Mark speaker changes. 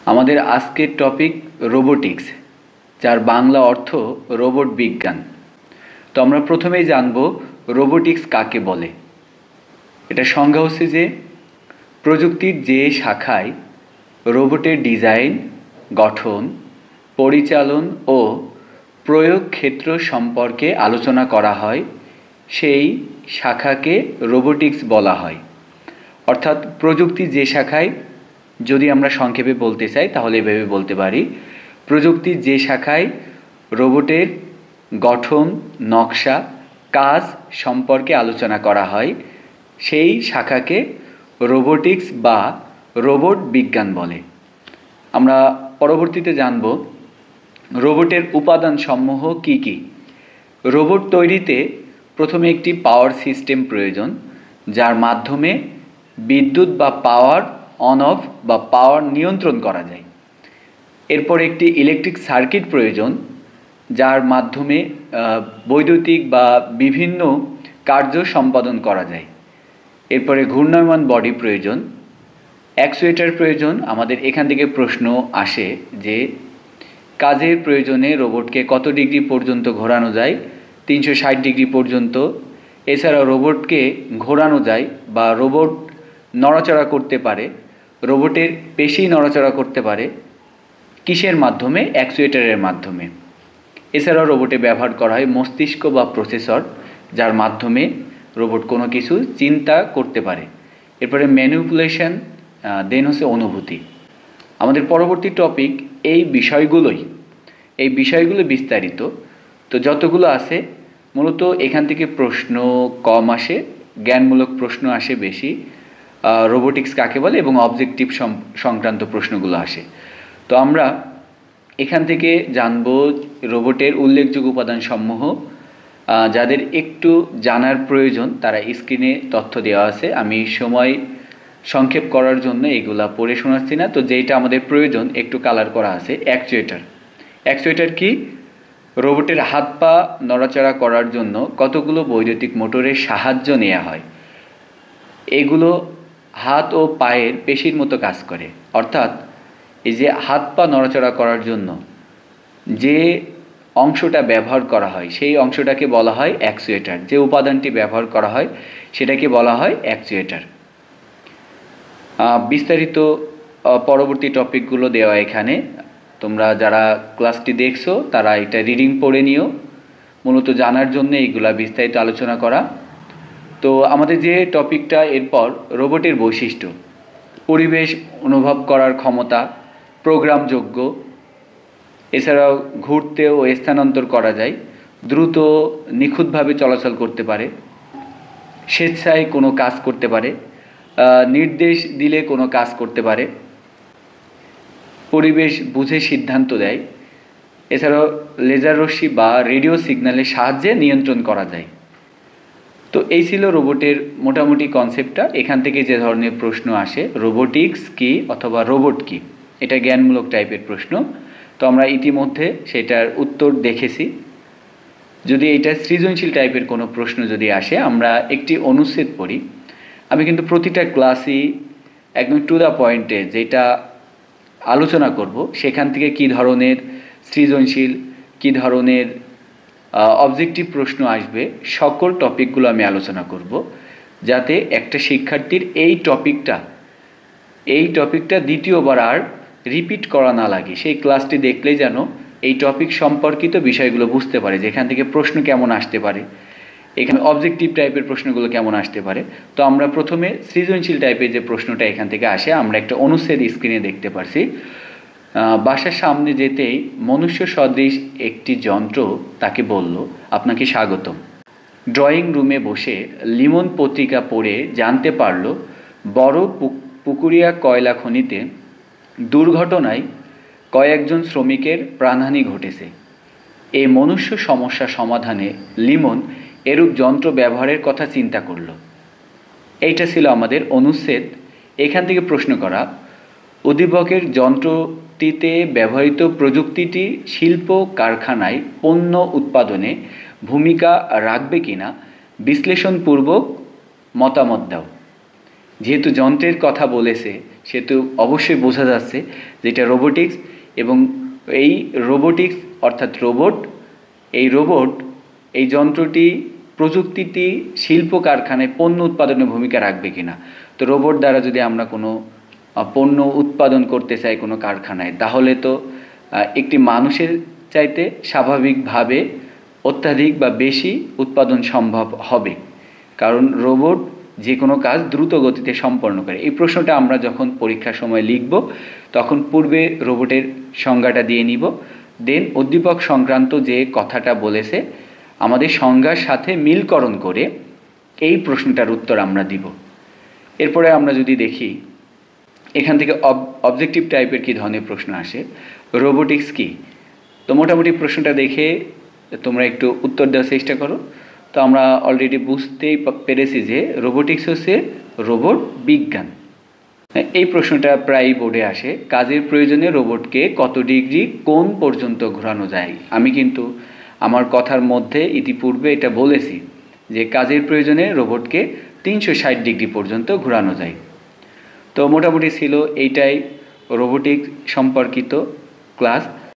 Speaker 1: আমাদের আজকের topic robotics, যার বাংলা অর্থ রোবট বিজ্ঞান। তো আমরা প্রথমেই জানব রোবোটিক্স কাকে বলে। এটা সংজ্ঞা হচ্ছে যে প্রযুক্তির যে শাখায় রোবটের ডিজাইন, গঠন, পরিচালন ও প্রয়োগ ক্ষেত্র সম্পর্কে আলোচনা করা হয়, সেই শাখাকে রোবোটিক্স বলা হয়। অর্থাৎ প্রযুক্তি যে শাখায়, যদি আমরা সংক্ষেপে বলতে চাই তাহলে এভাবে বলতে পারি, প্রযুক্তির যে শাখায় রোবটের গঠন, নকশা, কাজ সম্পর্কে আলোচনা করা হয়, সেই শাখাকে রোবোটিক্স বা রোবট বিজ্ঞান বলে। আমরা পরবর্তীতে জানব রোবটের উপাদানসমূহ কি কি। রোবট তৈরিতে প্রথমে একটি পাওয়ার সিস্টেম প্রয়োজন, যার মাধ্যমে বিদ্যুৎ বা পাওয়ার অন অফ বা পাওয়ার নিয়ন্ত্রণ করা যায়। এরপর একটি ইলেকট্রিক সার্কিট প্রয়োজন, যার মাধ্যমে বৈদ্যুতিক বা বিভিন্ন কার্য সম্পাদন করা যায়। এরপরে ঘূর্ণায়মান বডি প্রয়োজন, অ্যাকচুয়েটর প্রয়োজন। আমাদের এখান থেকে প্রশ্ন আসে যে কাজের প্রয়োজনে রোবটকে কত ডিগ্রি পর্যন্ত ঘোরানো যায়? 360 ডিগ্রি পর্যন্ত। এছাড়াও রোবটকে ঘোরানো যায় বা রোবট নড়াচড়া করতে পারে, রোবটের পেশি নড়াচড়া করতে পারে কিসের মাধ্যমে? অ্যাকচুয়েটরের মাধ্যমে। এছাড়াও রোবটে ব্যবহার করা হয় মস্তিষ্ক বা প্রসেসর, যার মাধ্যমে রোবট কোনো কিছু চিন্তা করতে পারে। এরপরে ম্যানিপুলেশন, দেন হচ্ছে অনুভূতি। আমাদের পরবর্তী টপিক এই বিষয়গুলো বিস্তারিত। তো যতগুলো আছে মূলত এখান থেকে প্রশ্ন কম আসে, জ্ঞানমূলক প্রশ্ন আসে বেশি। রোবোটিক্স কাকে বলে এবং অবজেক্টিভ সংক্রান্ত প্রশ্নগুলো আসে। তো আমরা এখান থেকে জানব রোবটের উল্লেখযোগ্য উপাদানসমূহ। যাদের একটু জানার প্রয়োজন তারা স্ক্রিনে তথ্য দেওয়া আছে, আমি সময় সংক্ষেপ করার জন্য এগুলা পড়ে শোনাচ্ছি না। তো যেটা আমাদের প্রয়োজন একটু কালার করা আছে। অ্যাকচুয়েটর কি? রোবটের হাত পা নড়াচড়া করার জন্য কতগুলো বৈদ্যুতিক মোটরের সাহায্য নেওয়া হয়। এগুলো হাত ও পায়ের পেশির মতো কাজ করে। অর্থাৎ এই যে হাত পা নড়াচড়া করার জন্য যে অংশটা ব্যবহার করা হয় সেই অংশটাকে বলা হয় অ্যাকচুয়েটর। যে উপাদানটি ব্যবহার করা হয় সেটাকে বলা হয় অ্যাকচুয়েটর। বিস্তারিত পরবর্তী টপিকগুলো দেওয়া এখানে। তোমরা যারা ক্লাসটি দেখছো তারা এটা রিডিং পড়ে নিও, মূলত জানার জন্য এইগুলা বিস্তারিত আলোচনা করা। তো আমাদের যে টপিকটা এরপর, রোবটের বৈশিষ্ট্য, পরিবেশ অনুভব করার ক্ষমতা, প্রোগ্রামযোগ্য, এছাড়াও ঘুরতে ও স্থানান্তর করা যায়, দ্রুত নিখুঁতভাবে চলাচল করতে পারে, স্বেচ্ছায় কোনো কাজ করতে পারে, নির্দেশ দিলে কোনো কাজ করতে পারে, পরিবেশ বুঝে সিদ্ধান্ত দেয়, এছাড়াও লেজার রশ্মি বা রেডিও সিগন্যালের সাহায্যে নিয়ন্ত্রণ করা যায়। তো এই ছিল রোবটের মোটামুটি কনসেপ্টটা। এখান থেকে যে ধরনের প্রশ্ন আসে, রোবোটিক্স কি অথবা রোবট কি, এটা জ্ঞানমূলক টাইপের প্রশ্ন। তো আমরা ইতিমধ্যে সেটার উত্তর দেখেছি। যদি এটা সৃজনশীল টাইপের কোনো প্রশ্ন যদি আসে, আমরা একটি অনুচ্ছেদ পড়ি। আমি কিন্তু প্রতিটা ক্লাসই একদম টু দ্য পয়েন্টে যেটা আলোচনা করব, সেখান থেকে কি ধরনের সৃজনশীল, কি ধরনের অবজেক্টিভ প্রশ্ন আসবে, সকল টপিকগুলো আমি আলোচনা করব, যাতে একটা শিক্ষার্থীর এই টপিকটা দ্বিতীয়বার আর রিপিট করা না লাগে। সেই ক্লাসটি দেখলেই যেন এই টপিক সম্পর্কিত বিষয়গুলো বুঝতে পারে, যেখান থেকে প্রশ্ন কেমন আসতে পারে, এখানে অবজেক্টিভ টাইপের প্রশ্নগুলো কেমন আসতে পারে। তো আমরা প্রথমে সৃজনশীল টাইপের যে প্রশ্নটা এখান থেকে আসে, আমরা একটা অনুচ্ছেদ স্ক্রিনে দেখতে পারছি। বাসার সামনে যেতেই মনুষ্য সদৃশ একটি যন্ত্র তাকে বলল, আপনাকে স্বাগতম। ড্রয়িং রুমে বসে লিমন পত্রিকা পড়ে জানতে পারল বড় পুকুরিয়া কয়লা খনিতে দুর্ঘটনায় কয়েকজন শ্রমিকের প্রাণহানি ঘটেছে। এই মনুষ্য সমস্যা সমাধানে লিমন এরূপ যন্ত্র ব্যবহারের কথা চিন্তা করল। এইটা ছিল আমাদের অনুচ্ছেদ। এখান থেকে প্রশ্ন করা, উদ্দীপকের যন্ত্রটিতে ব্যবহৃত প্রযুক্তিটি শিল্প কারখানায় পণ্য উৎপাদনে ভূমিকা রাখবে কিনা বিশ্লেষণপূর্বক মতামত দাও। যেহেতু যন্ত্রের কথা বলেছে, সেহেতু অবশ্যই বোঝা যাচ্ছে যে এটা রোবোটিক্স। এবং এই রোবোটিক্স অর্থাৎ রোবট, এই যন্ত্রটি প্রযুক্তিটি শিল্প কারখানায় পণ্য উৎপাদনে ভূমিকা রাখবে কিনা। তো রোবট দ্বারা যদি আমরা কোনো পণ্য উৎপাদন করতে চাই কোনো কারখানায়, তাহলে তো একটি মানুষের চাইতে স্বাভাবিকভাবে অত্যাধিক বা বেশি উৎপাদন সম্ভব হবে, কারণ রোবট যে কোনো কাজ দ্রুত গতিতে সম্পন্ন করে। এই প্রশ্নটা আমরা যখন পরীক্ষার সময় লিখব তখন পূর্বে রোবটের সংজ্ঞাটা দিয়ে নিব, দেন উদ্দীপক সংক্রান্ত যে কথাটা বলেছে আমাদের সংজ্ঞার সাথে মিলকরণ করে এই প্রশ্নটার উত্তর আমরা দিব। এরপরে আমরা যদি দেখি এখান থেকে অবজেক্টিভ টাইপের কী ধরনের প্রশ্ন আসে, রোবোটিক্স কী। তো মোটামুটি প্রশ্নটা দেখে তোমরা একটু উত্তর দেওয়ার চেষ্টা করো। তো আমরা অলরেডি বুঝতেই পেরেছি যে রোবোটিক্স হচ্ছে রোবট বিজ্ঞান। এই প্রশ্নটা প্রায়ই বোর্ডে আসে, কাজের প্রয়োজনে রোবটকে কত ডিগ্রি কোণ পর্যন্ত ঘোরানো যায়। আমি কিন্তু আমার কথার মধ্যে ইতিপূর্বে এটা বলেছি যে কাজের প্রয়োজনে রোবটকে 360 ডিগ্রি পর্যন্ত ঘোরানো যায়। তো মোটামুটি ছিল এইটাই রোবোটিক্স সম্পর্কিত ক্লাস।